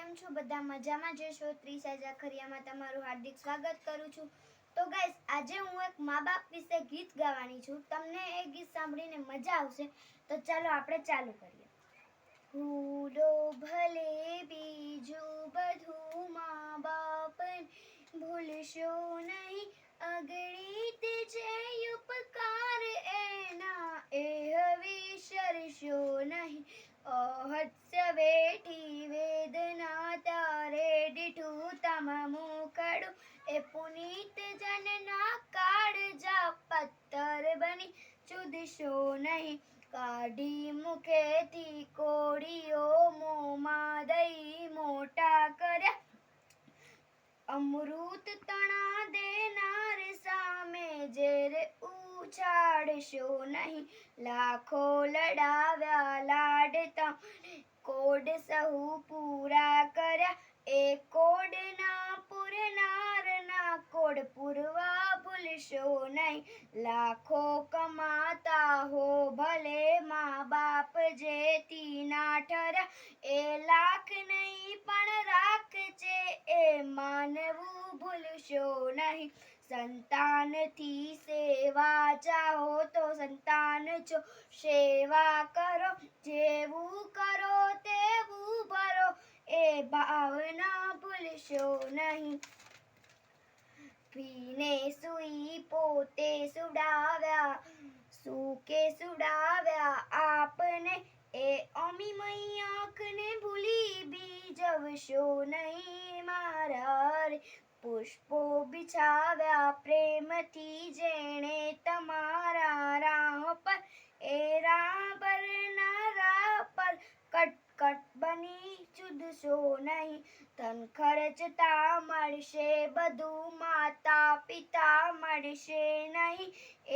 કેમ છો? બધા મજામાં જશો? ત્રિષા જાખરિયામાં તમારું હાર્દિક સ્વાગત કરું છું. તો ગાઈસ, આજે હું એક મા બાપ વિશે ગીત ગાવાની છું. તમને એ ગીત સાંભળીને મજા આવશે. તો ચાલો આપણે ચાલુ કરીએ. ભૂલો ભલે બીજું બધું, મા બાપને ભૂલશો નહીં. અગણિત છે ઉપકાર એના, એ હવે વિસરશો નહીં. અહત્ય વેઠી વેદના તારે દીઠું તમામું કડું, એ પુનિત જનના કાળજા પત્તર બની ચૂદશો નહીં. કાઢી મુખેથી કોળીઓ મોંમાં દઈ મોટા કર્યા, અમૃત તણા દેનાર સામે ઝેર ઉછાળશો નહીં. લાખો લડાવ્યા લાડ તમને, કોડ સહુ પૂરા કર્યા, એ કોડના પૂરનારના કોડ પૂરવા ભૂલશો નહીં. લાખો કમાતા હો ભલે, મા બાપ જેથી ના ઠર્યા, એ લાખ નહીં પણ રાખ છે એ માનવું ભૂલશો નહીં. સંતાનથી સેવા ચાહો તો સંતાન છો, સેવા કરો જેવું કરો તેવું ભરો, એ ભાવના ભૂલશો નહીં. પીને સુઈ પોતે સુડાવ્યા, સૂકે સુડાવ્યા આપને, એ અમીમય આંખને ભૂલી બી જવશો નહીં. મારા પુષ્પો બિછાવ્યા પ્રેમથી જેણે તમારા રાહ પર, એ રાહ પર કટકટ બની ચૂદશો નહીં. ધન ખર્ચતા મળશે બધું, માતા પિતા મળશે નહીં.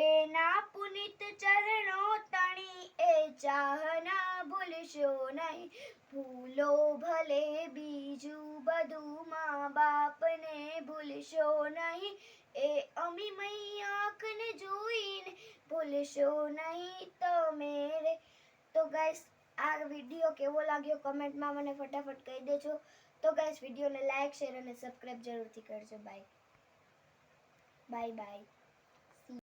એના પુનિત ચરણો તણી, એ ચાહના ભૂલશો નહીં. ભૂલો ભલે બીજું બધું, મા બાપને ભૂલશો નહીં. એ અમીમય આંખને જોઈને ભૂલશો નહીં તમે રે. તો ગાઈસ, આ વિડીયો કેવો લાગ્યો કમેન્ટમાં મને ફટાફટ કહી દેજો. તો ગાઈસ, વિડીયોને લાઈક, શેર અને સબસ્ક્રાઈબ જરૂરથી કરજો. Bye bye.